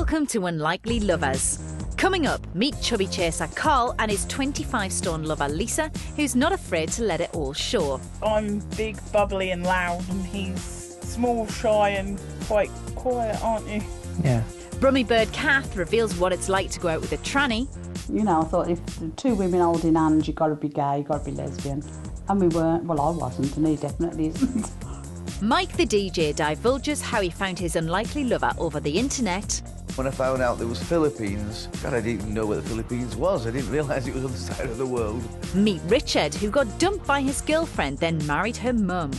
Welcome to Unlikely Lovers. Coming up, meet chubby chaser Carl and his 25-stone lover Lisa, who's not afraid to let it all show. I'm big, bubbly and loud, and he's small, shy and quite quiet, aren't you? Yeah. Brummy bird Kath reveals what it's like to go out with a tranny. You know, I thought if the two women holding hands, you've got to be gay, you've got to be lesbian. And we weren't. Well, I wasn't, and he definitely isn't. Mike the DJ divulges how he found his unlikely lover over the internet. When I found out there was Philippines, God, I didn't even know where the Philippines was. I didn't realise it was on the side of the world. Meet Richard, who got dumped by his girlfriend, then married her mum.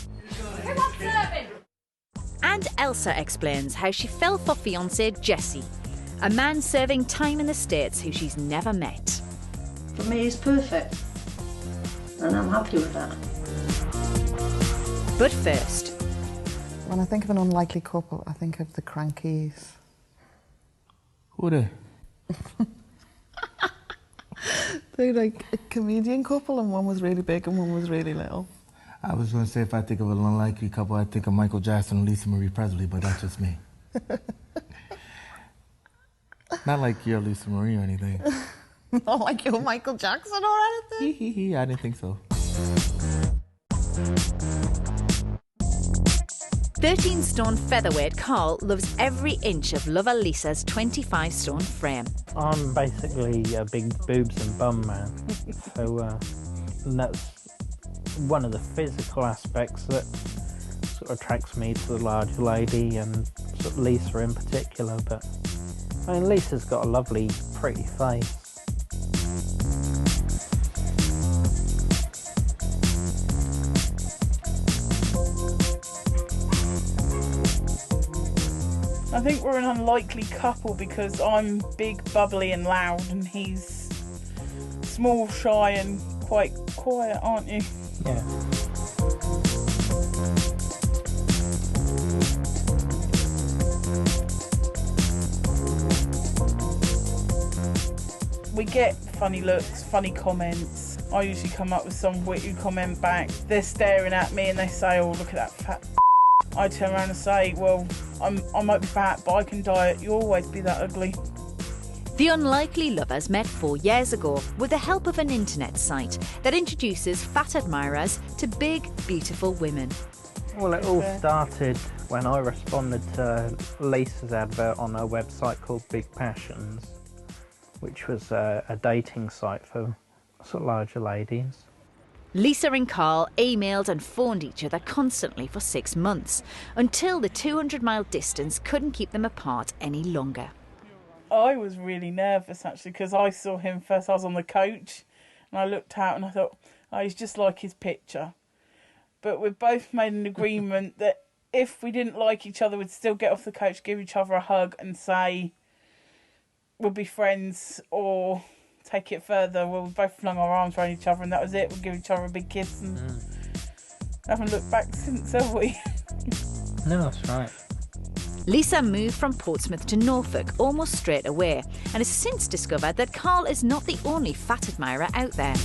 And Elsa explains how she fell for fiancé Jesse, a man serving time in the States who she's never met. For me, he's perfect, and I'm happy with that. But first... When I think of an unlikely couple, I think of the Crankies. Who are they? They're like a comedian couple, and one was really big and one was really little. I was going to say if I think of an unlikely couple, I think of Michael Jackson and Lisa Marie Presley, but that's just me. Not like you're Lisa Marie or anything. Not like you're Michael Jackson or anything? I didn't think so. 13-stone featherweight Carl loves every inch of lover Lisa's 25-stone frame. I'm basically a big boobs and bum man, so and that's one of the physical aspects that sort of attracts me to the larger lady, and sort of Lisa in particular. But I mean, Lisa's got a lovely, pretty face. I think we're an unlikely couple because I'm big, bubbly and loud, and he's small, shy and quite quiet, aren't you? Yeah. We get funny looks, funny comments. I usually come up with some witty comment back. They're staring at me and they say, "Oh, look at that fat." I turn around and say, "Well, I might be fat, but I can diet. You'll always be that ugly." The unlikely lovers met 4 years ago with the help of an internet site that introduces fat admirers to big, beautiful women. Well, it all started when I responded to Lisa's advert on her website called Big Passions, which was a dating site for sort of larger ladies. Lisa and Carl emailed and phoned each other constantly for 6 months, until the 200-mile distance couldn't keep them apart any longer. I was really nervous, actually, because I saw him first. I was on the coach, and I looked out and I thought, oh, he's just like his picture. But we both made an agreement that if we didn't like each other, we'd still get off the coach, give each other a hug and say we'll be friends, or take it further. Well, we both flung our arms around each other and that was it. We'll give each other a big kiss and haven't looked back since, have we? No, that's right. Lisa moved from Portsmouth to Norfolk almost straight away and has since discovered that Carl is not the only fat admirer out there.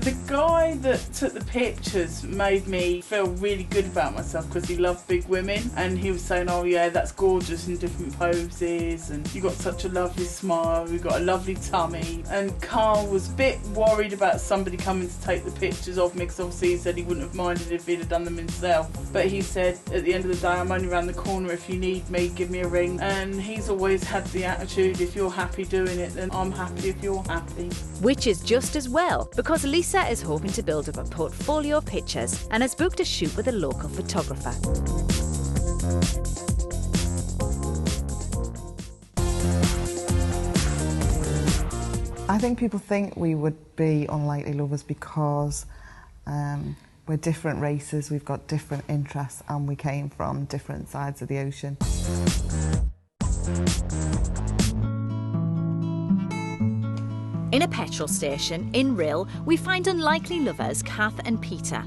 The guy that took the pictures made me feel really good about myself because he loved big women, and he was saying, oh yeah, that's gorgeous in different poses, and you got such a lovely smile, you got a lovely tummy. And Carl was a bit worried about somebody coming to take the pictures of me, because obviously he said he wouldn't have minded if he'd have done them himself. But he said, at the end of the day, I'm only around the corner. If you need me, give me a ring. And he's always had the attitude, if you're happy doing it, then I'm happy if you're happy. Which is just as well, because Lisa is hoping to build up a portfolio of pictures and has booked a shoot with a local photographer. I think people think we would be unlikely lovers because we're different races, we've got different interests, and we came from different sides of the ocean. In a petrol station in Rill, we find unlikely lovers Kath and Peter,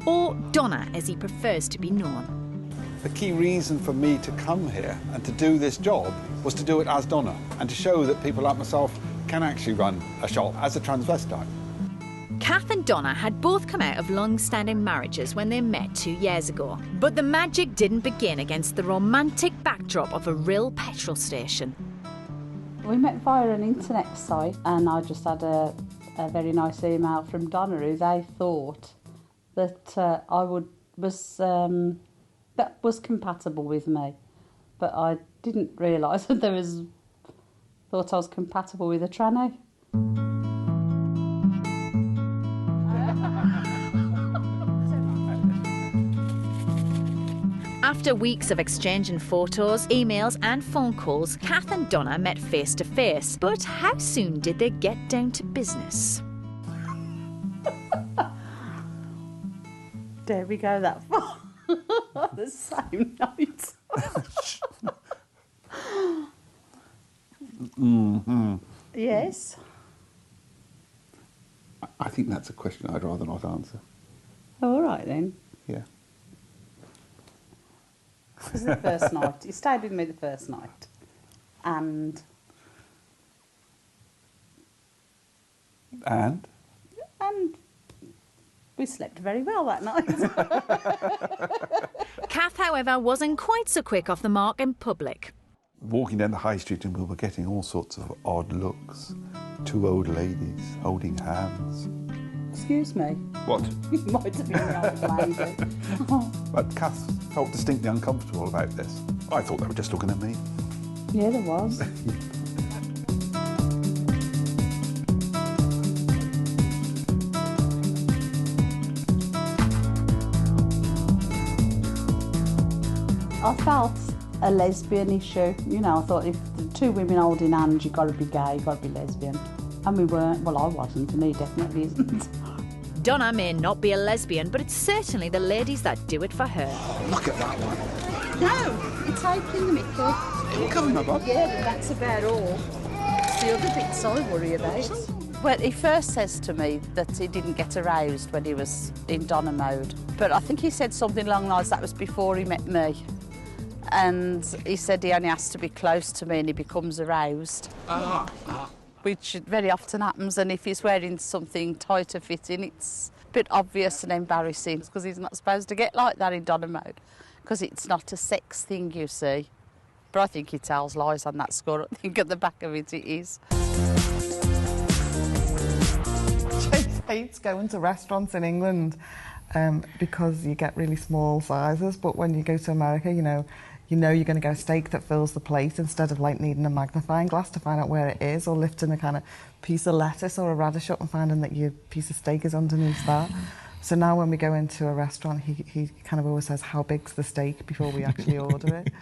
or Donna as he prefers to be known. The key reason for me to come here and to do this job was to do it as Donna and to show that people like myself can actually run a shop as a transvestite. Kath and Donna had both come out of long-standing marriages when they met 2 years ago. But the magic didn't begin against the romantic backdrop of a real petrol station. We met via an internet site, and I just had a very nice email from Donna who they thought that that was compatible with me. But I didn't realise that thought I was compatible with a tranny. After weeks of exchanging photos, emails and phone calls, Kath and Donna met face to face. But how soon did they get down to business? Dare we go that far? The same night. Yes. I think that's a question I'd rather not answer. Oh, all right then. Yeah. It was the first night. He stayed with me the first night. And we slept very well that night. Kath, however, wasn't quite so quick off the mark in public. Walking down the high street and we were getting all sorts of odd looks. 2 old ladies holding hands. Excuse me. What? You might have been an old lady. But Kath felt distinctly uncomfortable about this. I thought they were just looking at me. Yeah, there was. I felt a lesbian issue. You know, I thought if the 2 women holding hands, you've got to be gay, you've got to be lesbian. And we weren't. Well, I wasn't, and he definitely isn't. Donna may not be a lesbian, but it's certainly the ladies that do it for her. Look at that one. No, it's taking the mickey. You're coming, my bud. Yeah, but that's about all. It's the other bits I worry about. Well, he first says to me that he didn't get aroused when he was in Donna mode. But I think he said something along the lines that was before he met me. And he said he only has to be close to me and he becomes aroused. Which very often happens, and if he's wearing something tighter fitting, it's a bit obvious and embarrassing because he's not supposed to get like that in Donna mode because it's not a sex thing, you see. But I think he tells lies on that score. I think at the back of it, it is. Chase hates going to restaurants in England because you get really small sizes, but when you go to America, you know you're going to get a steak that fills the plate instead of like needing a magnifying glass to find out where it is, or lifting a kind of piece of lettuce or a radish up and finding that your piece of steak is underneath that. So now when we go into a restaurant, he kind of always says, how big's the steak before we actually order it.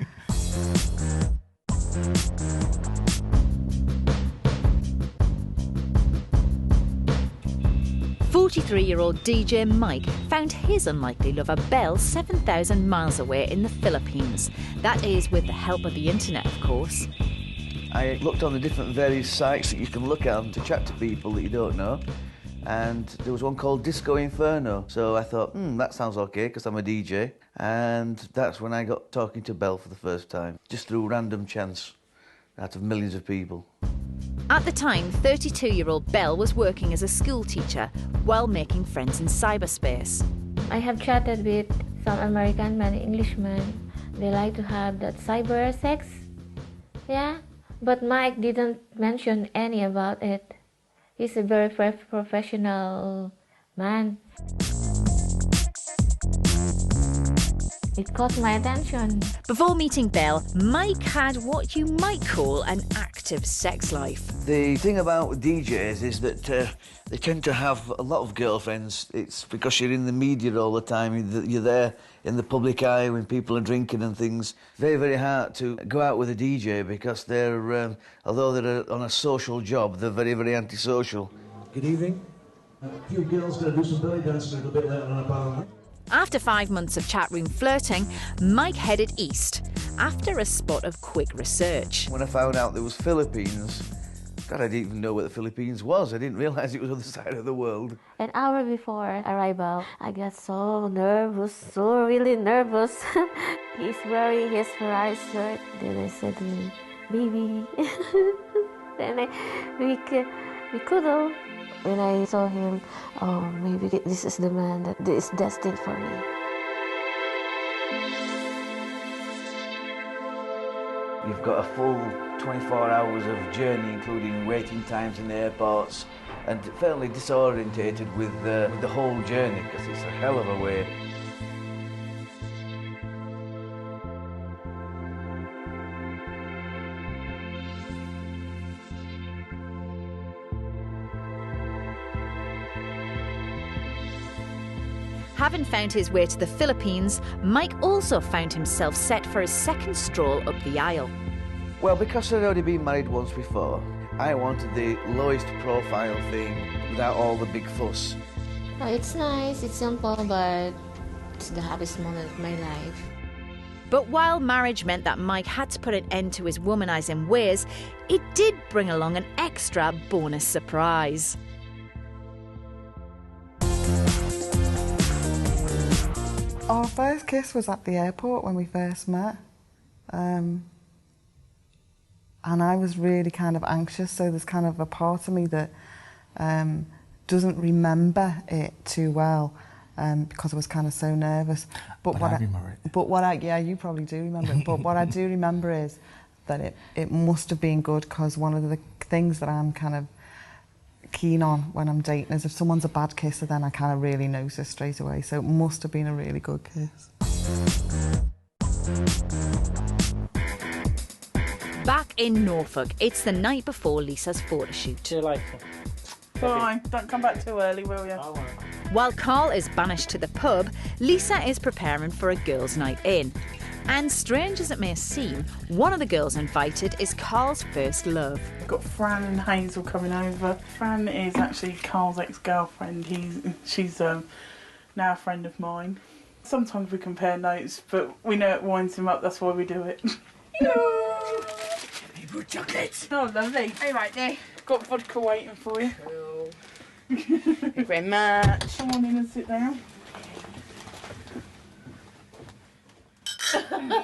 43-year-old DJ Mike found his unlikely lover Belle 7,000 miles away in the Philippines. That is with the help of the internet, of course. I looked on the different various sites that you can look at to chat to people that you don't know, and there was one called Disco Inferno. So I thought, that sounds okay, because I'm a DJ. And that's when I got talking to Belle for the first time, just through random chance, out of millions of people. At the time, 32-year-old Belle was working as a school teacher while making friends in cyberspace. I have chatted with some American men, Englishmen. They like to have that cyber sex. Yeah, but Mike didn't mention any about it. He's a very professional man. It caught my attention. Before meeting Belle, Mike had what you might call an active sex life. The thing about DJs is that they tend to have a lot of girlfriends. It's because you're in the media all the time, you're there in the public eye when people are drinking and things. Very, very hard to go out with a DJ because they're, although they're on a social job, they're very, very antisocial. Good evening. A few girls going to do some belly dancing a little bit later on about. After 5 months of chat room flirting, Mike headed east after a spot of quick research. When I found out there was Philippines, God, I didn't even know where the Philippines was. I didn't realise it was on the side of the world. An hour before arrival, I got so nervous, so really nervous. He's wearing his Ferrari shirt. Then I said to him, baby. Then we cuddle. When I saw him, oh, maybe this is the man that is destined for me. You've got a full 24 hours of journey, including waiting times in airports, and fairly disorientated with the whole journey, because it's a hell of a way. Having found his way to the Philippines, Mike also found himself set for his second stroll up the aisle. Well, because I'd already been married once before, I wanted the lowest profile thing without all the big fuss. Oh, it's nice, it's simple, but it's the happiest moment of my life. But while marriage meant that Mike had to put an end to his womanising ways, it did bring along an extra bonus surprise. Our first kiss was at the airport when we first met. And I was really kind of anxious, so there's kind of a part of me that doesn't remember it too well because I was kind of so nervous. But yeah, you probably do remember it. But what I do remember is that it must have been good, because one of the things that I'm kind of keen on when I'm dating is if someone's a bad kisser, then I kind of really notice straight away. So it must have been a really good kiss. Back in Norfolk, it's the night before Lisa's photo shoot. See you later. Fine, don't come back too early, will you? I won't. While Carl is banished to the pub, Lisa is preparing for a girls' night in. And strange as it may seem, one of the girls invited is Carl's first love. I've got Fran and Hazel coming over. Fran is actually Carl's ex-girlfriend. She's now a friend of mine. Sometimes we compare notes, but we know it winds him up, that's why we do it. Chocolate. Oh, lovely. Hey, right there. Got vodka waiting for you. Cool. Thank you very much. Come on in and sit down.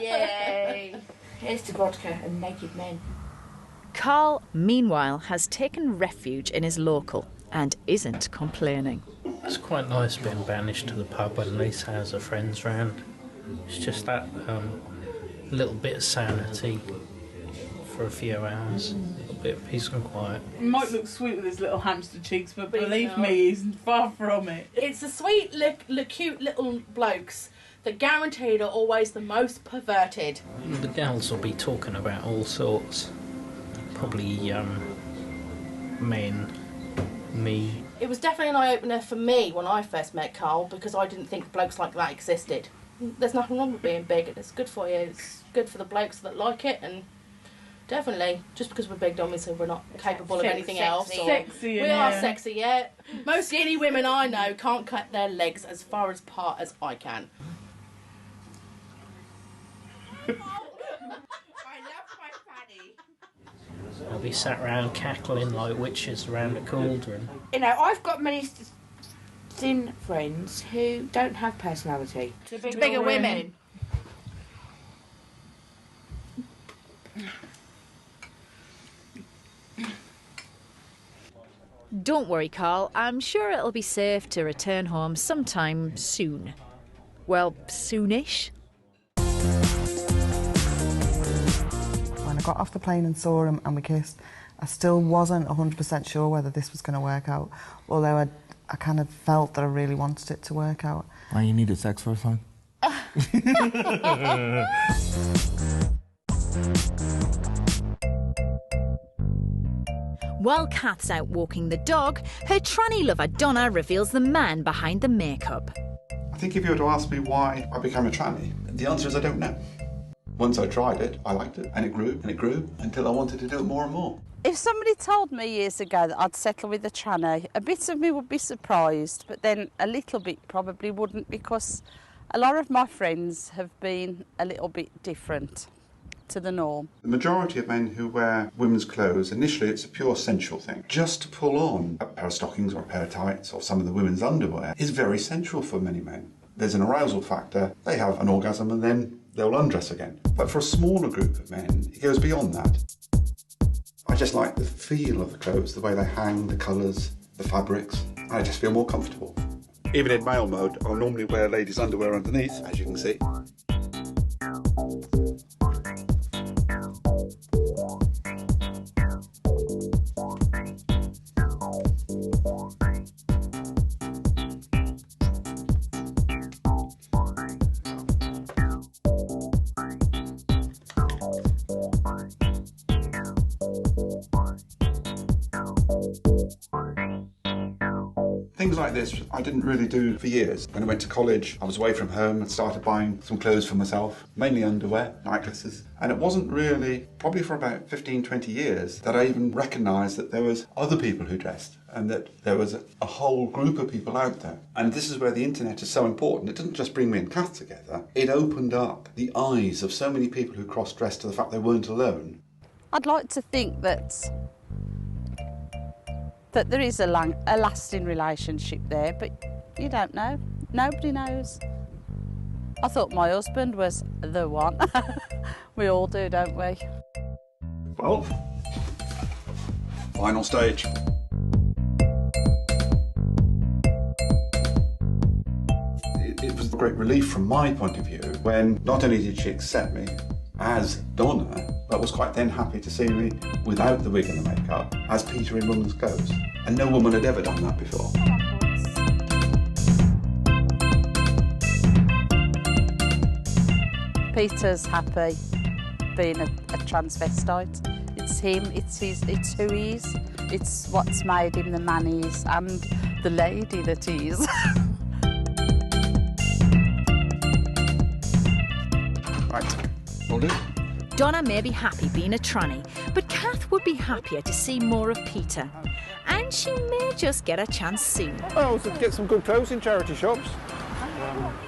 Yay. Here's to vodka and naked men. Carl, meanwhile, has taken refuge in his local and isn't complaining. It's quite nice being banished to the pub when Lisa has her friends round. It's just that little bit of sanity for a few hours, a bit of peace and quiet. He might look sweet with his little hamster cheeks, but believe me, he's far from it. It's the sweet, cute little blokes that guaranteed are always the most perverted. The gals will be talking about all sorts. Probably men, me. It was definitely an eye-opener for me when I first met Carl, because I didn't think blokes like that existed. There's nothing wrong with being big. It's good for you. It's good for the blokes that like it, and definitely, just because we're big don't mean so we're not capable of anything else. Sexy, we are sexy, yeah. Most skinny women I know can't cut their legs as far apart as I can. I'll be sat round cackling like witches around a cauldron. You know, I've got many thin friends who don't have personality. To bigger women. Don't worry, Carl. I'm sure it'll be safe to return home sometime soon. Well, soonish. When I got off the plane and saw him and we kissed, I still wasn't 100% sure whether this was going to work out, although I kind of felt that I really wanted it to work out. Why you needed sex first, huh? While Kath's out walking the dog, her tranny lover Donna reveals the man behind the makeup. I think if you were to ask me why I became a tranny, the answer is I don't know. Once I tried it, I liked it, and it grew until I wanted to do it more and more. If somebody told me years ago that I'd settle with a tranny, a bit of me would be surprised, but then a little bit probably wouldn't, because a lot of my friends have been a little bit different to the norm. The majority of men who wear women's clothes, initially it's a pure sensual thing. Just to pull on a pair of stockings or a pair of tights or some of the women's underwear is very sensual for many men. There's an arousal factor, they have an orgasm and then they'll undress again. But for a smaller group of men, it goes beyond that. I just like the feel of the clothes, the way they hang, the colours, the fabrics, and I just feel more comfortable. Even in male mode, I'll normally wear ladies' underwear underneath, as you can see. Things like this I didn't really do for years. When I went to college, I was away from home and started buying some clothes for myself, mainly underwear, necklaces. And it wasn't really, probably for about 15, 20 years, that I even recognised that there was other people who dressed and that there was a whole group of people out there. And this is where the internet is so important. It didn't just bring me and Kath together, it opened up the eyes of so many people who cross-dressed to the fact they weren't alone. I'd like to think that there is a lasting relationship there, but you don't know. Nobody knows. I thought my husband was the one. We all do, don't we? Well, final stage. It was a great relief from my point of view when not only did she accept me as Donna, but was quite then happy to see me without the wig and the makeup as Peter in women's clothes. And no woman had ever done that before. Peter's happy being a transvestite. It's him, it's who he is. It's what's made him the man he is and the lady that he is. Right, will do. Donna may be happy being a tranny, but Kath would be happier to see more of Peter. And she may just get a chance soon. I also get some good clothes in charity shops.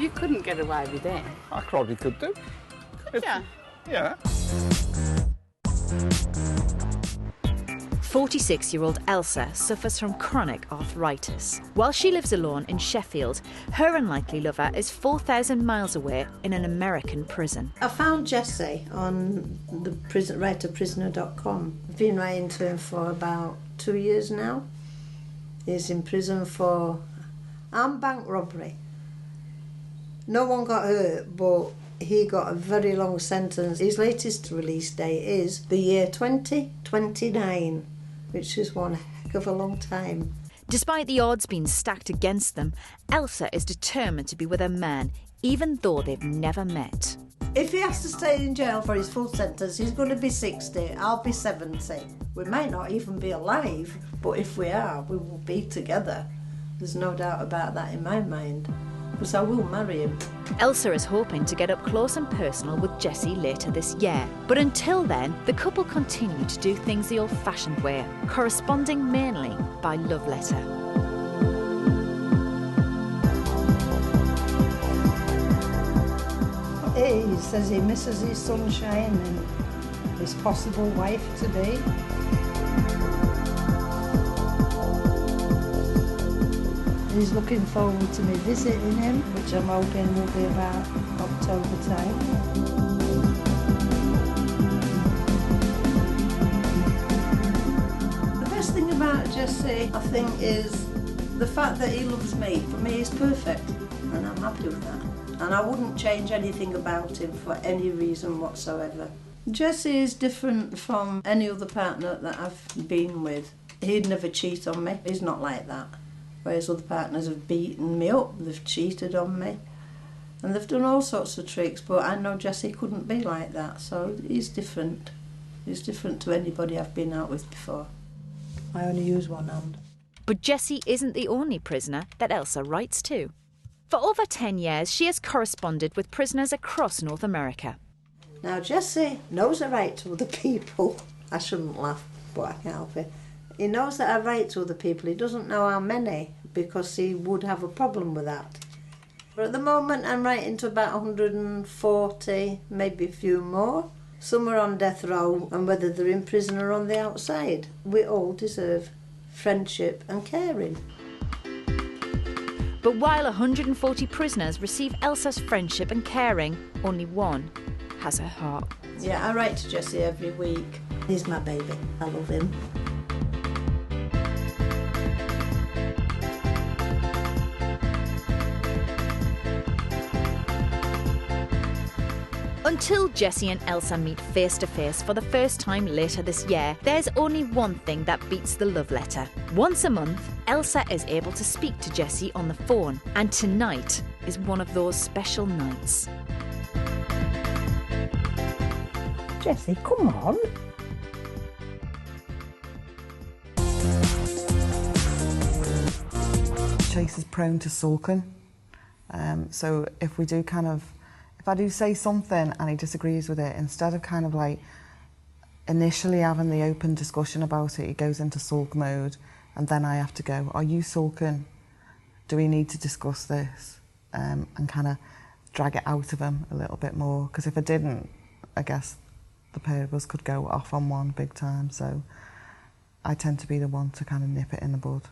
You couldn't get away with it. I probably could do. Could you? Yeah. 46-year-old Elsa suffers from chronic arthritis. While she lives alone in Sheffield, her unlikely lover is 4,000 miles away in an American prison. I found Jesse on the writerprisoner.com. I've been writing to him for about 2 years now. He's in prison for armed bank robbery. No one got hurt, but he got a very long sentence. His latest release date is the year 2029, which is one heck of a long time. Despite the odds being stacked against them, Elsa is determined to be with a man, even though they've never met. If he has to stay in jail for his full sentence, he's going to be 60, I'll be 70. We might not even be alive, but if we are, we will be together. There's no doubt about that in my mind, because I will marry him. Elsa is hoping to get up close and personal with Jesse later this year. But until then, the couple continue to do things the old-fashioned way, corresponding mainly by love letter. He says he misses his sunshine and his possible wife-to-be. He's looking forward to me visiting him, which I'm hoping will be about October time. The best thing about Jesse, I think, is the fact that he loves me. For me, he's perfect, and I'm happy with that. And I wouldn't change anything about him for any reason whatsoever. Jesse is different from any other partner that I've been with. He'd never cheat on me. He's not like that. Whereas other partners have beaten me up, they've cheated on me, and they've done all sorts of tricks, but I know Jesse couldn't be like that, so he's different. He's different to anybody I've been out with before. I only use one hand. But Jesse isn't the only prisoner that Elsa writes to. For over 10 years, she has corresponded with prisoners across North America. Now, Jesse knows I write to other people. I shouldn't laugh, but I can't help it. He knows that I write to other people. He doesn't know how many, because he would have a problem with that. But at the moment, I'm writing to about 140, maybe a few more. Some are on death row, and whether they're in prison or on the outside, we all deserve friendship and caring. But while 140 prisoners receive Elsa's friendship and caring, only one has her heart. Yeah, I write to Jesse every week. He's my baby. I love him. Until Jesse and Elsa meet face to face for the first time later this year, there's only one thing that beats the love letter. Once a month, Elsa is able to speak to Jesse on the phone, and tonight is one of those special nights. Jesse, come on. Chase is prone to sulking. So if I do say something and he disagrees with it, instead of kind of like initially having the open discussion about it, he goes into sulk mode, and then I have to go, are you sulking? Do we need to discuss this? And kind of drag it out of him a little bit more, because if I didn't, I guess the pair of us could go off on one big time, so I tend to be the one to kind of nip it in the bud.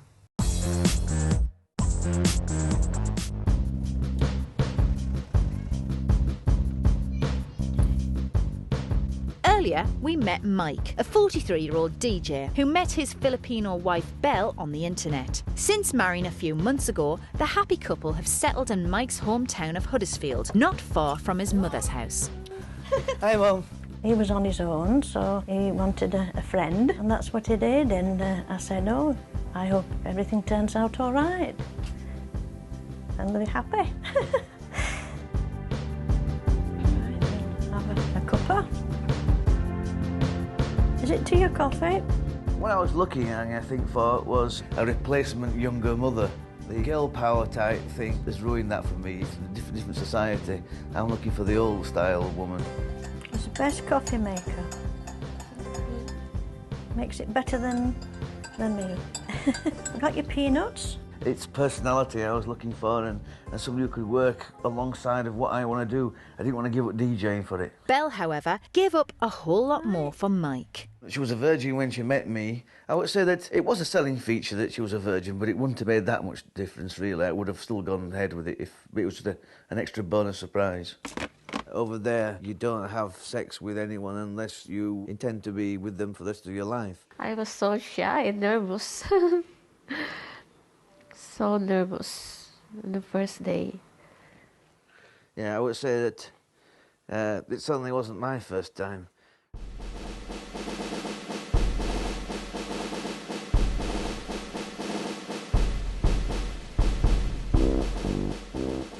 Earlier, we met Mike, a 43-year-old DJ who met his Filipino wife Belle on the internet. Since marrying a few months ago, the happy couple have settled in Mike's hometown of Huddersfield, not far from his mother's house. Hi, Mum. He was on his own, so he wanted a friend, and that's what he did, and I said, oh, I hope everything turns out all right. I'm very happy. Have a cuppa. Is it tea or coffee? What I was looking at, I think, for was a replacement younger mother. The girl power type thing has ruined that for me. It's a different society. I'm looking for the old style woman. It's the best coffee maker. Makes it better than me. Got your peanuts? It's personality I was looking for, and somebody who could work alongside of what I want to do. I didn't want to give up DJing for it. Belle, however, gave up a whole lot more for Mike. She was a virgin when she met me. I would say that it was a selling feature that she was a virgin, but it wouldn't have made that much difference, really. I would have still gone ahead with it if it was just an extra bonus surprise. Over there, you don't have sex with anyone unless you intend to be with them for the rest of your life. I was so shy and nervous. So nervous the first day. Yeah, I would say that it certainly wasn't my first time.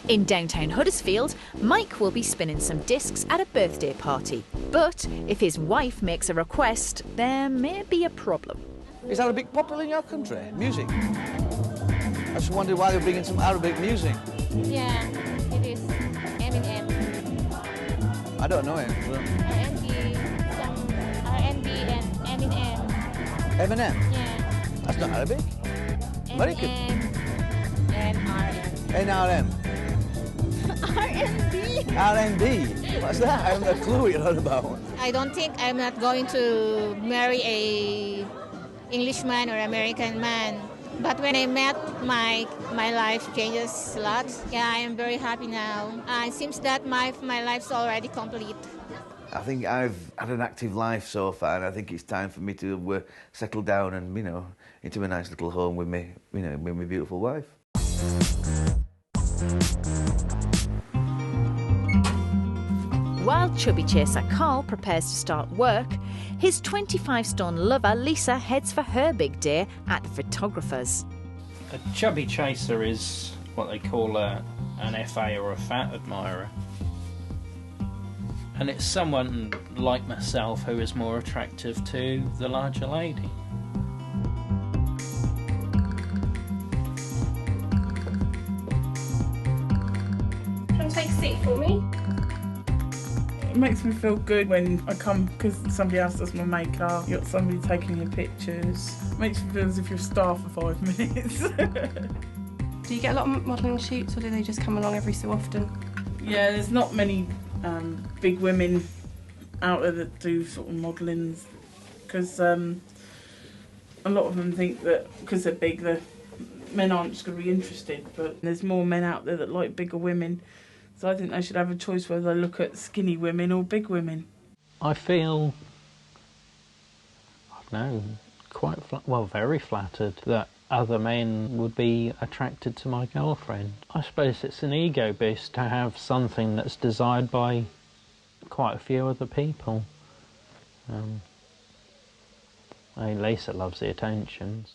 In downtown Huddersfield, Mike will be spinning some discs at a birthday party. But if his wife makes a request, there may be a problem. Is Arabic popular in your country? Music? I just wondered why they're bringing some Arabic music. Yeah, it is Eminem. I don't know him. So. R&B, some R&B and Eminem. Eminem? Yeah. That's not Arabic. American. NRM. NRM. R&B? What's that? I haven't a clue what you're on about. I don't think I'm not going to marry a Englishman or American man. But when I met Mike, my life changes a lot. Yeah, I am very happy now. It seems that my life's already complete. I think I've had an active life so far, and I think it's time for me to settle down and, into a nice little home with me, with my beautiful wife. While chubby chaser Carl prepares to start work, his 25-stone lover Lisa heads for her big day at the photographer's. A chubby chaser is what they call an FA or a fat admirer. And it's someone like myself who is more attractive to the larger lady. Do you want to take a seat for me? It makes me feel good when I come, because somebody else does my makeup, you got somebody taking your pictures. It makes me feel as if you're a star for 5 minutes. Do you get a lot of modelling shoots, or do they just come along every so often? Yeah, there's not many big women out there that do sort of modelling, because a lot of them think that because they're big, the men aren't just going to be interested, but there's more men out there that like bigger women. So I think they should have a choice whether they look at skinny women or big women. I feel, very flattered that other men would be attracted to my girlfriend. I suppose it's an ego boost to have something that's desired by quite a few other people. Lisa loves the attentions.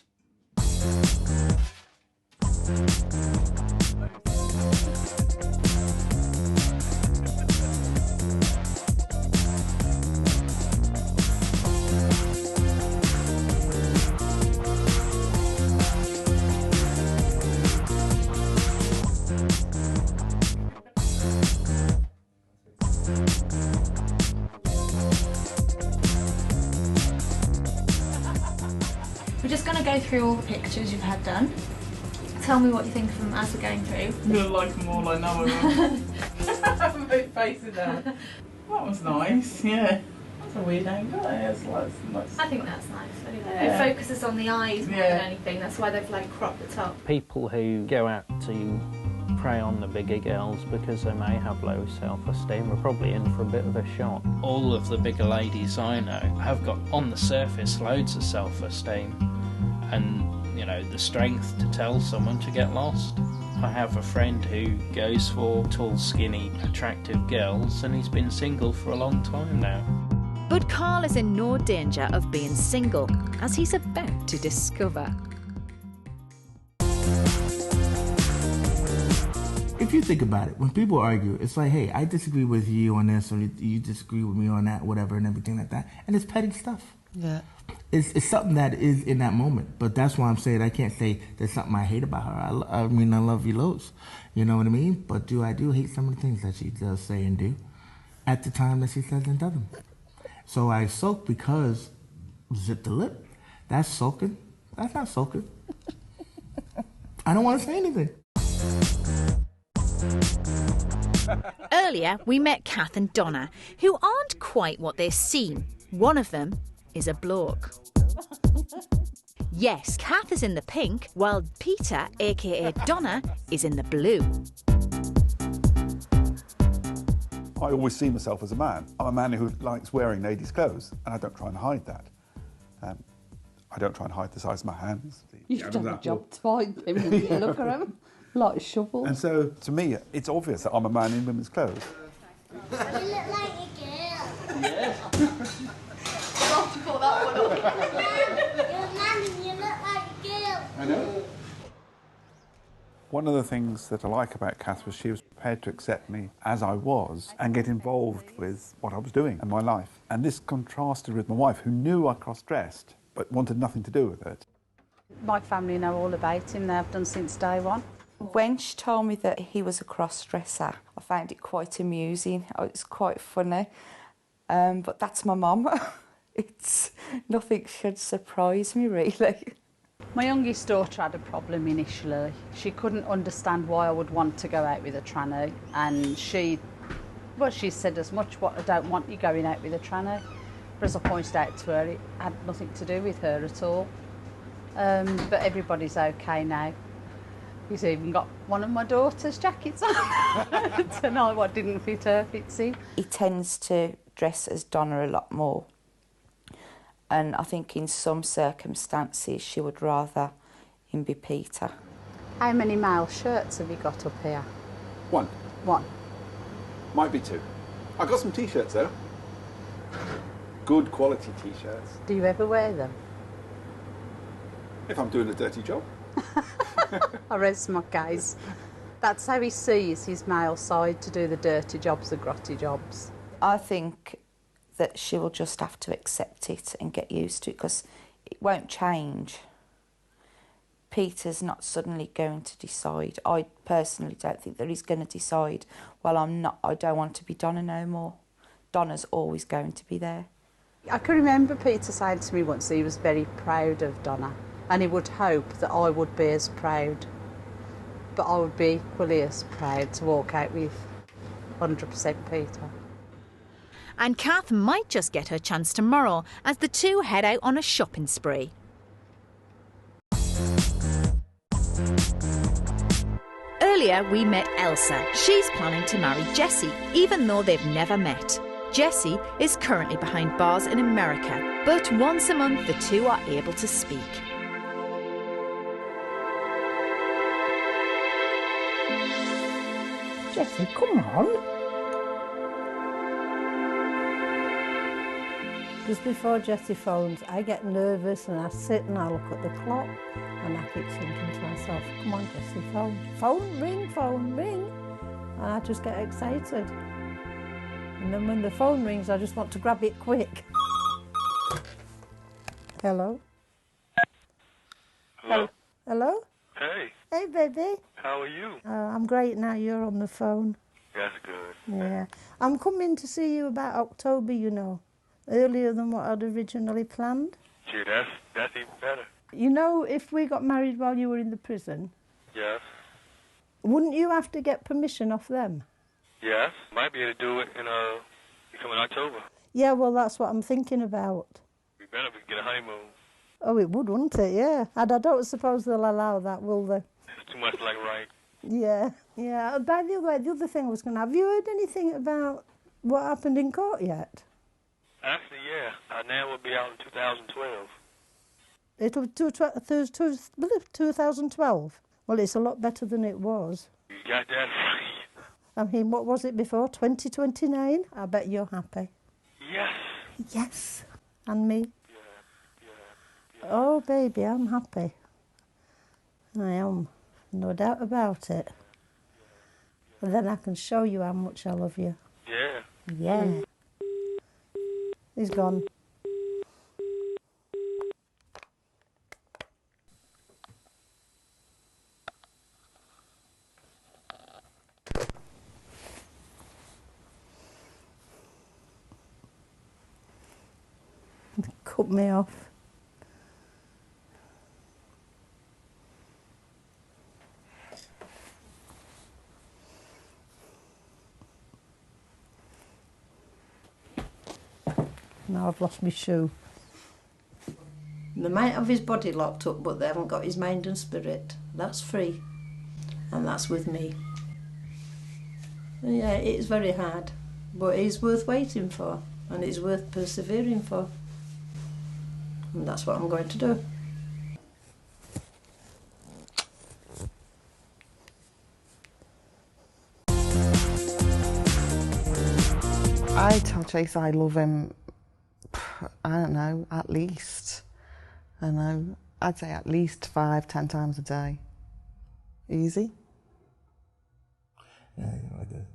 We're just going to go through all the pictures you've had done. Tell me what you think of them as we're going through. I'm going to like them all, I know I will. Both faces out. That was nice, yeah. That's a weird angle. Nice. I think that's nice. Anyway. Yeah. It focuses on the eyes more than anything. That's why they've like cropped the top. People who go out to prey on the bigger girls because they may have low self-esteem are probably in for a bit of a shock. All of the bigger ladies I know have got, on the surface, loads of self-esteem and, you know, the strength to tell someone to get lost. I have a friend who goes for tall, skinny, attractive girls, and he's been single for a long time now. But Carl is in no danger of being single, as he's about to discover. If you think about it, when people argue, it's like, hey, I disagree with you on this, or you disagree with me on that, whatever, and everything like that. And it's petty stuff. Yeah. It's something that is in that moment. But that's why I'm saying I can't say there's something I hate about her. I mean, I love you loads. You know what I mean? But I do hate some of the things that she does say and do at the time that she says and does them. So I sulk because zip the lip. That's sulking. That's not sulking. I don't want to say anything. Earlier, we met Kath and Donna, who aren't quite what they seem. One of them is a bloke. Yes, Kath is in the pink, while Peter, aka Donna, is in the blue. I always see myself as a man. I'm a man who likes wearing ladies' clothes, and I don't try and hide that. I don't try and hide the size of my hands. You should have a job to find him when you look at him, like a shovel. And so, to me, it's obvious that I'm a man in women's clothes. You look like a girl. Yes. I'll have to pull that one up. You're a man and you look like a girl. I know. One of the things that I like about Kath was she was prepared to accept me as I was and get involved with what I was doing in my life. And this contrasted with my wife, who knew I cross-dressed but wanted nothing to do with it. My family know all about him. They've done since day one. When she told me that he was a cross-dresser, I found it quite amusing. It's quite funny. But that's my mum. It's nothing should surprise me, really. My youngest daughter had a problem initially. She couldn't understand why I would want to go out with a tranny, and she said as much, "What, I don't want you going out with a tranny." But as I pointed out to her, it had nothing to do with her at all. But everybody's okay now. He's even got one of my daughter's jackets on tonight. What didn't fit her fits him. He tends to dress as Donna a lot more. And I think in some circumstances she would rather him be Peter. How many male shirts have you got up here? One. One. Might be two. I got some T-shirts though. Good quality T-shirts. Do you ever wear them? If I'm doing a dirty job. I rest my case. That's how he sees his male side, to do the dirty jobs, the grotty jobs. I think that she will just have to accept it and get used to it, because it won't change. Peter's not suddenly going to decide. I personally don't think that he's going to decide, well, I don't want to be Donna no more. Donna's always going to be there. I can remember Peter saying to me once that he was very proud of Donna, and he would hope that I would be as proud. But I would be equally as proud to walk out with 100% Peter. And Kath might just get her chance tomorrow as the two head out on a shopping spree. Earlier we met Elsa. She's planning to marry Jesse, even though they've never met. Jesse is currently behind bars in America, but once a month the two are able to speak. Jesse, come on. Just before Jesse phones, I get nervous and I sit and I look at the clock and I keep thinking to myself, come on Jesse, phone. Phone, ring. And I just get excited. And then when the phone rings, I just want to grab it quick. Hello? Hello? Hello? Hey, Hey, baby. how are you? I'm great now you're on the phone. That's good. Yeah. I'm coming to see you about October, you know. Earlier than what I'd originally planned. Gee, that's even better. You know, if we got married while you were in the prison, Yes, wouldn't you have to get permission off them? yes. Might be able to do it in coming October. Yeah, well, that's what I'm thinking about. We better get a honeymoon. Oh, it would, wouldn't it? Yeah. And I don't suppose they'll allow that, will they? It's too much like right. Yeah, yeah. By the way, the other thing I was going to have you heard anything about what happened in court yet? Actually, yeah. Our Nan will be out in 2012. It'll 2012. Well, it's a lot better than it was. You got that right. I mean, what was it before? 2029? I bet you're happy. Yes. Yes. And me? Oh, baby, I'm happy. I am. No doubt about it. And then I can show you how much I love you. Yeah. Yeah. He's gone. Cut me off. Now I've lost my shoe. They might have his body locked up, but they haven't got his mind and spirit. That's free. And that's with me. Yeah, it is very hard, but it's worth waiting for, and it's worth persevering for. And that's what I'm going to do. I tell Chase I love him, I don't know, at least, I know, I'd say at least 5-10 times a day. Easy. Yeah, like that.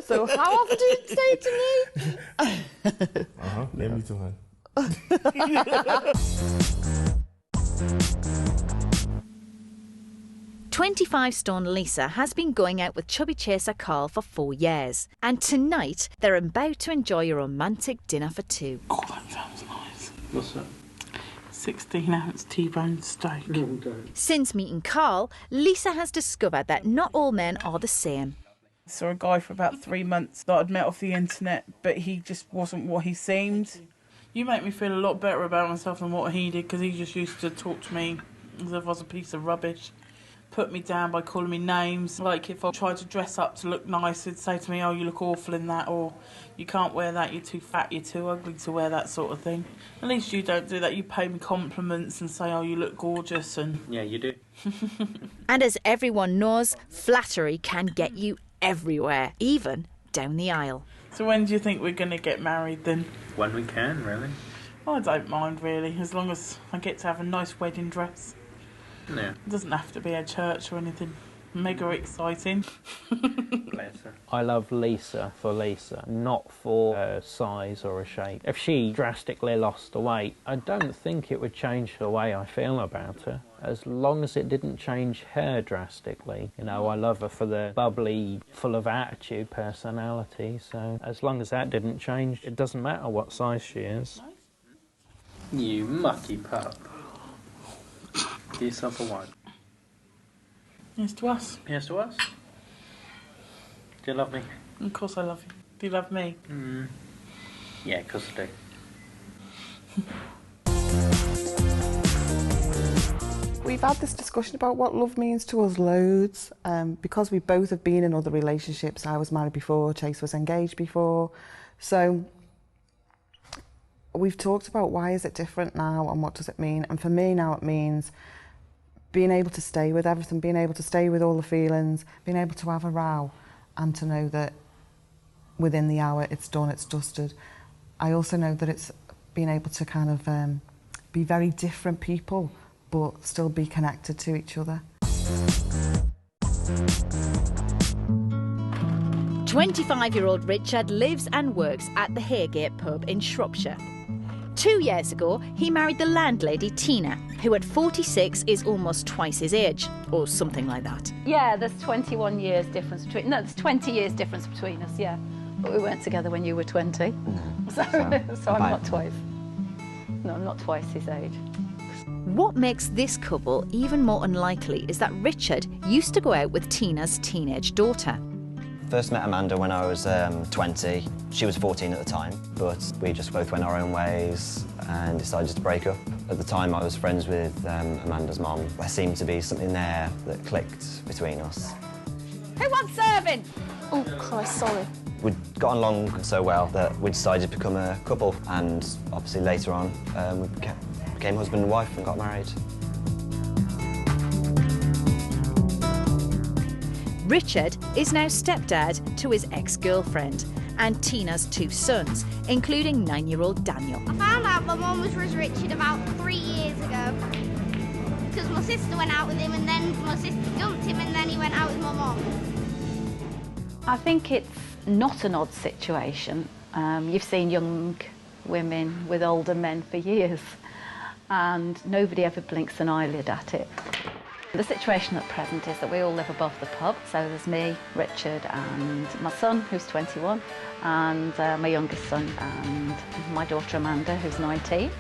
So how often do you say to me? Yeah, me too, hon. 25-stone Lisa has been going out with chubby chaser Carl for 4 years, and tonight they're about to enjoy a romantic dinner for two. Oh, that sounds nice. What's that? 16-ounce T-bone steak. Since meeting Carl, Lisa has discovered that not all men are the same. I saw a guy for about 3 months that I'd met off the internet, but he just wasn't what he seemed. You make me feel a lot better about myself than what he did, because he just used to talk to me as if I was a piece of rubbish. Put me down by calling me names. Like if I tried to dress up to look nice, he'd say to me, oh, you look awful in that, or you can't wear that, you're too fat, you're too ugly to wear that sort of thing. At least you don't do that. You pay me compliments and say, oh, you look gorgeous. And Yeah, you do. And as everyone knows, flattery can get you everywhere, even down the aisle. So when do you think we're going to get married then? When we can, really. I don't mind really, as long as I get to have a nice wedding dress. Yeah. It doesn't have to be a church or anything mega exciting. Bless her. I love Lisa for Lisa, not for her size or her shape. If she drastically lost the weight, I don't think it would change the way I feel about her. As long as it didn't change her drastically. You know, I love her for the bubbly, full of attitude personality, so as long as that didn't change, it doesn't matter what size she is. You mucky pup. Give yourself a one. Yes to us. Yes to us. Do you love me? Of course I love you. Do you love me? Yeah, of course I do. We've had this discussion about what love means to us loads, because we both have been in other relationships. I was married before, Chase was engaged before, so we've talked about why is it different now and what does it mean. And for me now it means being able to stay with everything, being able to stay with all the feelings, being able to have a row and to know that within the hour it's done, it's dusted. I also know that it's being able to kind of be very different people but still be connected to each other. 25-year-old Richard lives and works at the Haregate pub in Shropshire. 2 years ago, he married the landlady Tina, who at 46 is almost twice his age, or something like that. Yeah, there's 21 years difference between... No, there's 20 years difference between us, yeah. But we weren't together when you were 20. No. So I'm not twice. No, I'm not twice his age. What makes this couple even more unlikely is that Richard used to go out with Tina's teenage daughter. First met Amanda when I was 20. She was 14 at the time, but we just both went our own ways and decided to break up. At the time, I was friends with Amanda's mom. There seemed to be something there that clicked between us. Who wants serving? Oh, Christ, sorry. We'd gotten along so well that we decided to become a couple, and obviously later on, we became husband and wife and got married. Richard is now stepdad to his ex-girlfriend and Tina's 2 sons, including 9-year-old Daniel. I found out my mum was with Richard about 3 years ago because my sister went out with him and then my sister dumped him and then he went out with my mum. I think it's not an odd situation. You've seen young women with older men for years and nobody ever blinks an eyelid at it. The situation at present is that we all live above the pub, so there's me, Richard and my son, who's 21, and my youngest son and my daughter Amanda, who's 19.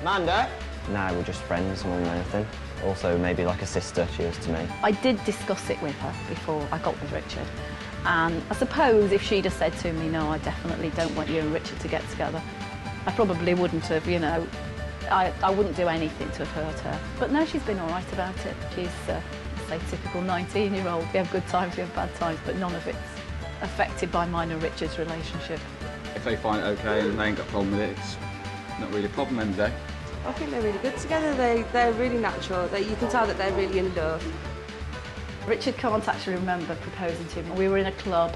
Amanda? No, we're just friends more than anything. Also, maybe like a sister she is to me. I did discuss it with her before I got with Richard, and I suppose if she'd have said to me, no, I definitely don't want you and Richard to get together, I probably wouldn't have, you know, I wouldn't do anything to have hurt her. But no, she's been all right about it. She's, say, typical 19-year-old. We have good times, we have bad times, but none of it's affected by mine and Richard's relationship. If they find it okay and they ain't got a problem with it, it's not really a problem end of the day. I think they're really good together. They're really natural. You can tell that they're really in love. Richard can't actually remember proposing to me. We were in a club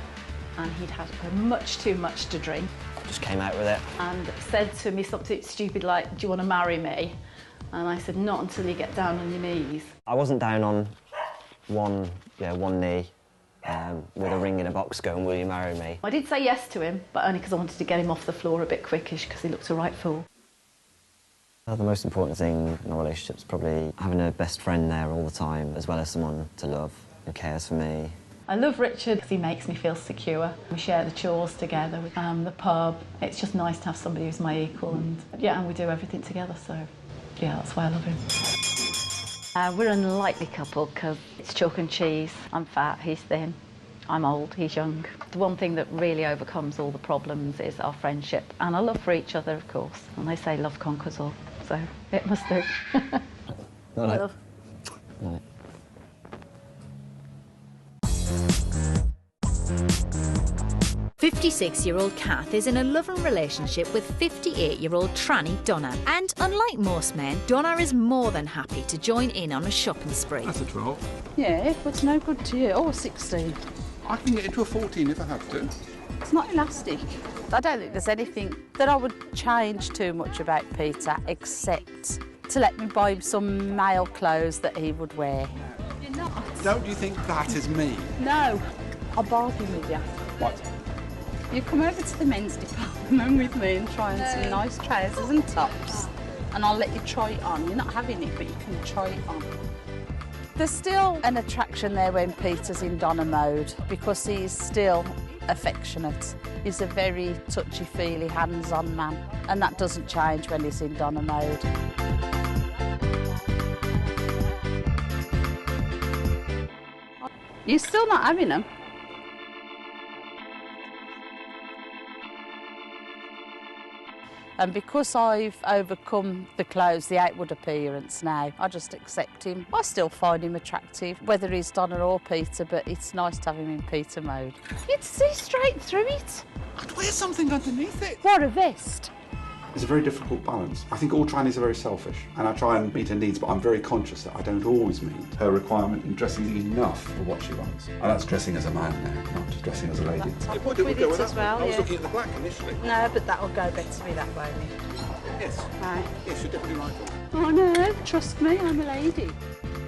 and he'd had much too much to drink. Just came out with it. And said to me something stupid like, do you want to marry me? And I said, not until you get down on your knees. I wasn't down on one knee with a ring in a box going, will you marry me? I did say yes to him, but only because I wanted to get him off the floor a bit quickish because he looked a right fool. The most important thing in a relationship is probably having a best friend there all the time, as well as someone to love and cares for me. I love Richard because he makes me feel secure. We share the chores together, the pub. It's just nice to have somebody who's my equal, and yeah, and we do everything together, so yeah, that's why I love him. We're an unlikely couple because it's chalk and cheese. I'm fat, he's thin. I'm old, he's young. The one thing that really overcomes all the problems is our friendship and our love for each other, of course. And they say love conquers all, so it must do. Love. 56-year-old Kath is in a loving relationship with 58-year-old tranny Donna. And unlike most men, Donna is more than happy to join in on a shopping spree. That's a 12. Yeah, what's no good to you? Oh, 16. I can get into a 14 if I have to. It's not elastic. I don't think there's anything that I would change too much about Peter, except to let me buy him some male clothes that he would wear. You're not. Don't you think that is me? No, I'll bargain with you. What? You come over to the men's department with me and try on some nice trousers and tops, and I'll let you try it on. You're not having it, but you can try it on. There's still an attraction there when Peter's in Donna mode because he's still affectionate. He's a very touchy-feely, hands-on man, and that doesn't change when he's in Donna mode. You're still not having them? And because I've overcome the clothes, the outward appearance now, I just accept him. I still find him attractive, whether he's Donna or Peter, but it's nice to have him in Peter mode. You'd see straight through it. I'd wear something underneath it. What, a vest? It's a very difficult balance. I think all trannies are very selfish, and I try and meet her needs, but I'm very conscious that I don't always meet her requirement in dressing enough for what she wants. And that's dressing as a man now, not just dressing as a lady. With it as well, I was yeah. looking at the black initially. No, but that'll go better with that, won't it? Yes. Right. Yes, you're definitely right. Oh no, trust me, I'm a lady.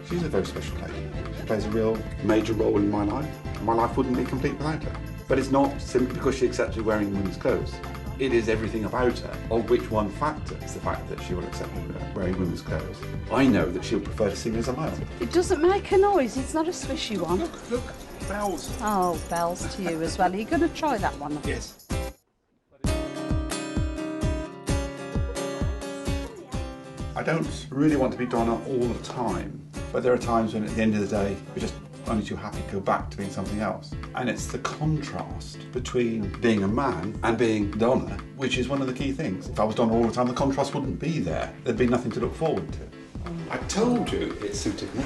She's a very special lady. She plays a real major role in my life. My life wouldn't be complete without her. But it's not simply because she accepts me wearing women's clothes. It is everything about her, of which one factor is the fact that she will accept me wearing women's clothes. I know that she would prefer to sing as a male. It doesn't make a noise, it's not a swishy one. Look, bells. Oh, bells to you as well. Are you going to try that one? Yes. I don't really want to be Donna all the time, but there are times when at the end of the day, you're just only too happy to go back to being something else. And it's the contrast between being a man and being Donna, which is one of the key things. If I was Donna all the time, the contrast wouldn't be there. There'd be nothing to look forward to. I told you it suited me.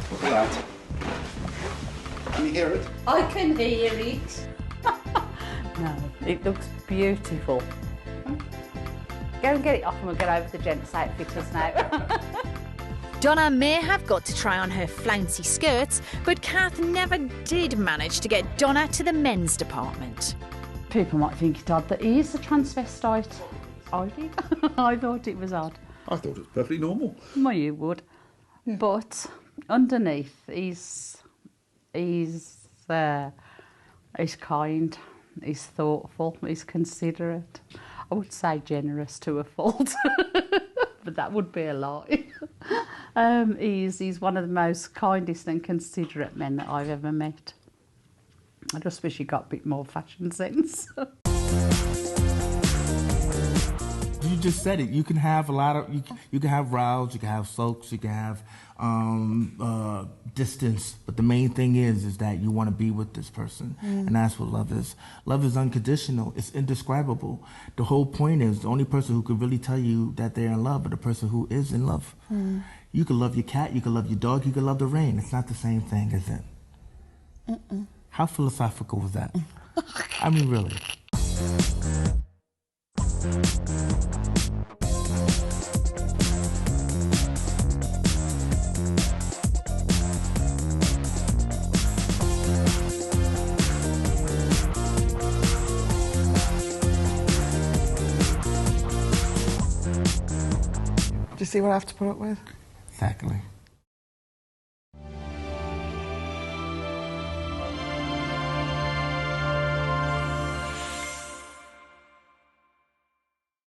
Look at that. Can you hear it? I can hear it. No, it looks beautiful. Go and get it off and we'll get over to the gents' outfitters now. Donna may have got to try on her flouncy skirts, but Kath never did manage to get Donna to the men's department. People might think it odd that he is a transvestite. I did. I thought it was odd. I thought it was perfectly normal. Well, you would. Yeah. But underneath, he's kind, he's thoughtful, he's considerate. I would say generous to a fault, but that would be a lie. He's one of the most kindest and considerate men that I've ever met. I just wish he got a bit more fashion sense. You just said it. You can have a lot of. You can have rows. You can have sulks. You can have distance. But the main thing is that you want to be with this person, and that's what love is. Love is unconditional. It's indescribable. The whole point is the only person who could really tell you that they're in love, are the person who is in love. You can love your cat. You can love your dog. You can love the rain. It's not the same thing, is it? How philosophical was that? I mean, really. Do you see what I have to put up with? Exactly.